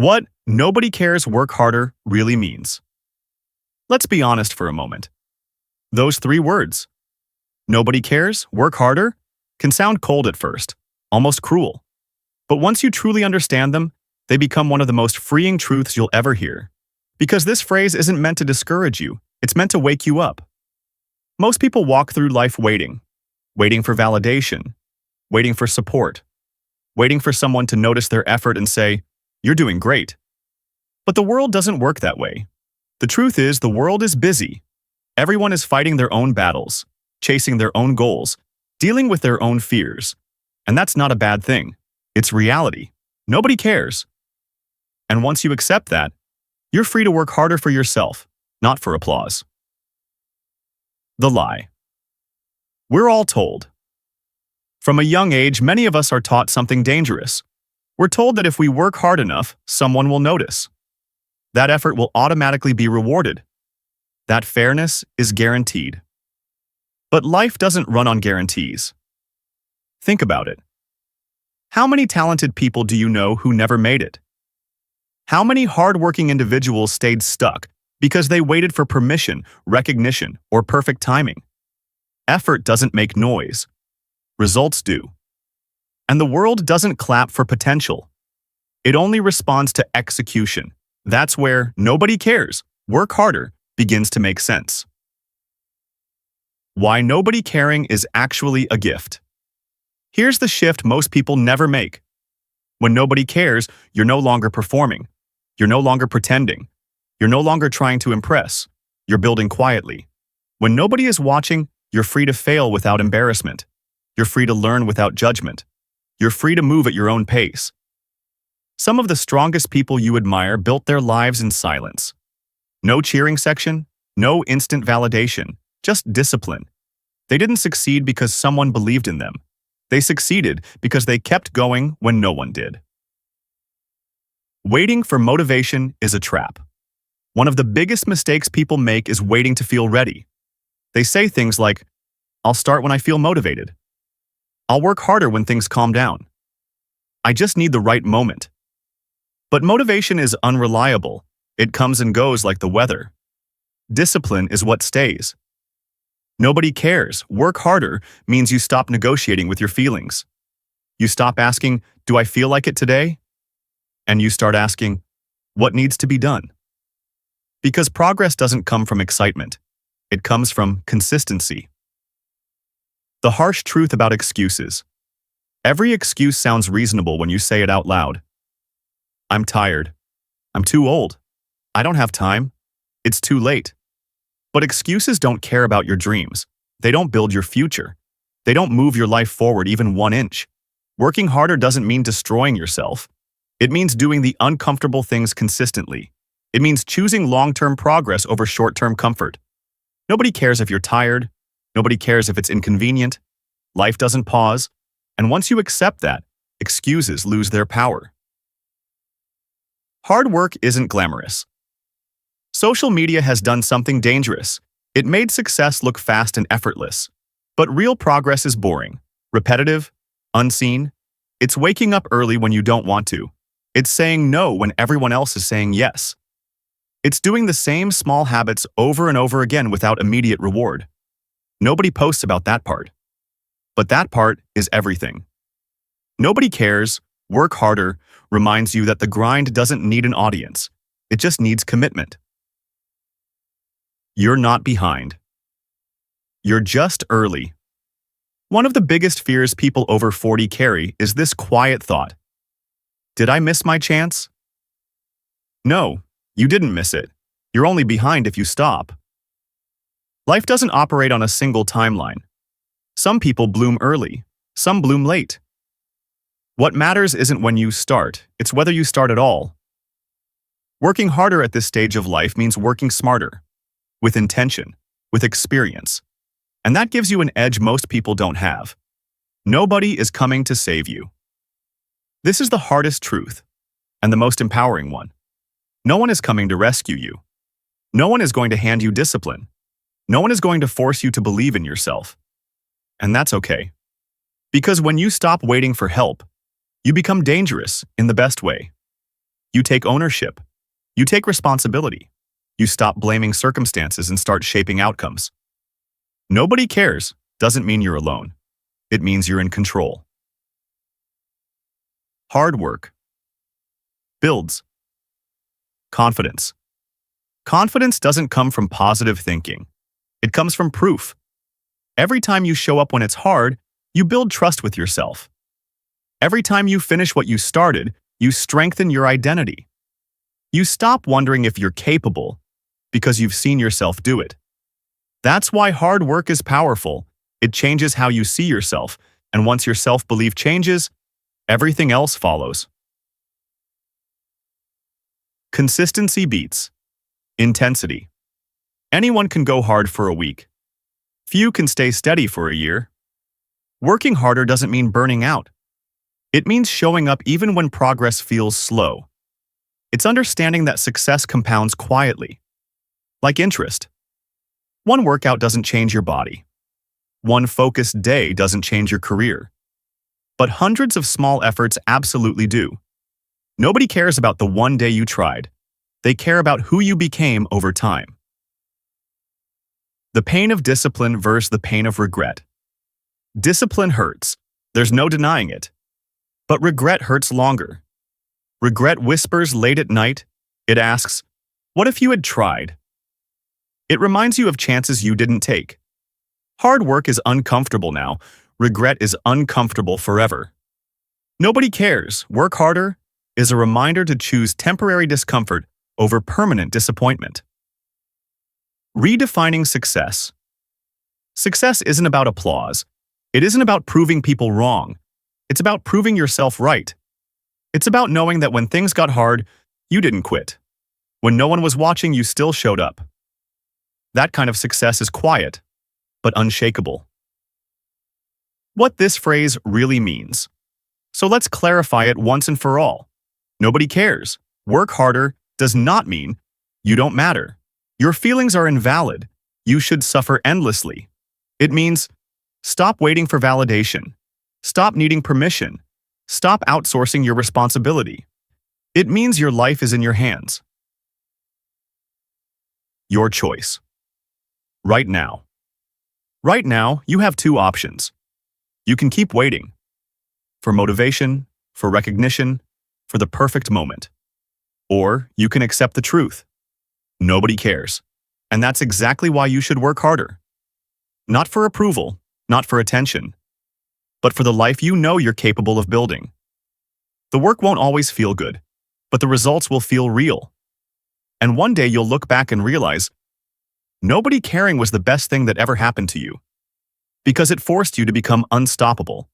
What "nobody cares, work harder" really means. Let's be honest for a moment. Those three words, "nobody cares, work harder," can sound cold at first, almost cruel. But once you truly understand them, they become one of the most freeing truths you'll ever hear. Because this phrase isn't meant to discourage you, it's meant to wake you up. Most people walk through life waiting for validation, waiting for support, waiting for someone to notice their effort and say, "You're doing great." But the world doesn't work that way. The truth is, the world is busy. Everyone is fighting their own battles, chasing their own goals, dealing with their own fears. And that's not a bad thing. It's reality. Nobody cares. And once you accept that, you're free to work harder for yourself, not for applause. The lie. We're all told. From a young age, many of us are taught something dangerous. We're told that if we work hard enough, someone will notice. That effort will automatically be rewarded. That fairness is guaranteed. But life doesn't run on guarantees. Think about it. How many talented people do you know who never made it? How many hardworking individuals stayed stuck because they waited for permission, recognition, or perfect timing? Effort doesn't make noise. Results do. And the world doesn't clap for potential. It only responds to execution. That's where "nobody cares, work harder" begins to make sense. Why nobody caring is actually a gift. Here's the shift most people never make. When nobody cares, you're no longer performing. You're no longer pretending. You're no longer trying to impress. You're building quietly. When nobody is watching, you're free to fail without embarrassment. You're free to learn without judgment. You're free to move at your own pace. Some of the strongest people you admire built their lives in silence. No cheering section, no instant validation, just discipline. They didn't succeed because someone believed in them. They succeeded because they kept going when no one did. Waiting for motivation is a trap. One of the biggest mistakes people make is waiting to feel ready. They say things like, "I'll start when I feel motivated. I'll work harder when things calm down. I just need the right moment." But motivation is unreliable. It comes and goes like the weather. Discipline is what stays. Nobody cares. Work harder means you stop negotiating with your feelings. You stop asking, "Do I feel like it today?" And you start asking, "What needs to be done?" Because progress doesn't come from excitement. It comes from consistency. The harsh truth about excuses. Every excuse sounds reasonable when you say it out loud. I'm tired. I'm too old. I don't have time. It's too late. But excuses don't care about your dreams. They don't build your future. They don't move your life forward even 1 inch. Working harder doesn't mean destroying yourself. It means doing the uncomfortable things consistently. It means choosing long-term progress over short-term comfort. Nobody cares if you're tired. Nobody cares if it's inconvenient. Life doesn't pause. And once you accept that, excuses lose their power. Hard work isn't glamorous. Social media has done something dangerous. It made success look fast and effortless. But real progress is boring, repetitive, unseen. It's waking up early when you don't want to. It's saying no when everyone else is saying yes. It's doing the same small habits over and over again without immediate reward. Nobody posts about that part. But that part is everything. Nobody cares, work harder reminds you that the grind doesn't need an audience. It just needs commitment. You're not behind. You're just early. One of the biggest fears people over 40 carry is this quiet thought. Did I miss my chance? No, you didn't miss it. You're only behind if you stop. Life doesn't operate on a single timeline. Some people bloom early, some bloom late. What matters isn't when you start, it's whether you start at all. Working harder at this stage of life means working smarter, with intention, with experience. And that gives you an edge most people don't have. Nobody is coming to save you. This is the hardest truth, and the most empowering one. No one is coming to rescue you. No one is going to hand you discipline. No one is going to force you to believe in yourself. And that's okay. Because when you stop waiting for help, you become dangerous in the best way. You take ownership. You take responsibility. You stop blaming circumstances and start shaping outcomes. Nobody cares doesn't mean you're alone. It means you're in control. Hard work builds confidence. Confidence doesn't come from positive thinking. It comes from proof. Every time you show up when it's hard, you build trust with yourself. Every time you finish what you started, you strengthen your identity. You stop wondering if you're capable because you've seen yourself do it. That's why hard work is powerful. It changes how you see yourself, and once your self-belief changes, everything else follows. Consistency beats intensity. Anyone can go hard for a week. Few can stay steady for a year. Working harder doesn't mean burning out. It means showing up even when progress feels slow. It's understanding that success compounds quietly, like interest. One workout doesn't change your body. One focused day doesn't change your career. But hundreds of small efforts absolutely do. Nobody cares about the one day you tried. They care about who you became over time. The pain of discipline versus the pain of regret. Discipline hurts. There's no denying it. But regret hurts longer. Regret whispers late at night. It asks, "What if you had tried?" It reminds you of chances you didn't take. Hard work is uncomfortable now. Regret is uncomfortable forever. Nobody cares. Work harder is a reminder to choose temporary discomfort over permanent disappointment. Redefining success. Success isn't about applause. It isn't about proving people wrong. It's about proving yourself right. It's about knowing that when things got hard, you didn't quit. When no one was watching, you still showed up. That kind of success is quiet, but unshakable. What this phrase really means. So let's clarify it once and for all. Nobody cares. Work harder does not mean you don't matter. Your feelings are invalid. You should suffer endlessly. It means stop waiting for validation. Stop needing permission. Stop outsourcing your responsibility. It means your life is in your hands. Your choice. Right now. Right now, you have two options. You can keep waiting. For motivation, for recognition, for the perfect moment. Or you can accept the truth. Nobody cares. And that's exactly why you should work harder. Not for approval, not for attention, but for the life you know you're capable of building. The work won't always feel good, but the results will feel real. And one day you'll look back and realize, nobody caring was the best thing that ever happened to you, because it forced you to become unstoppable.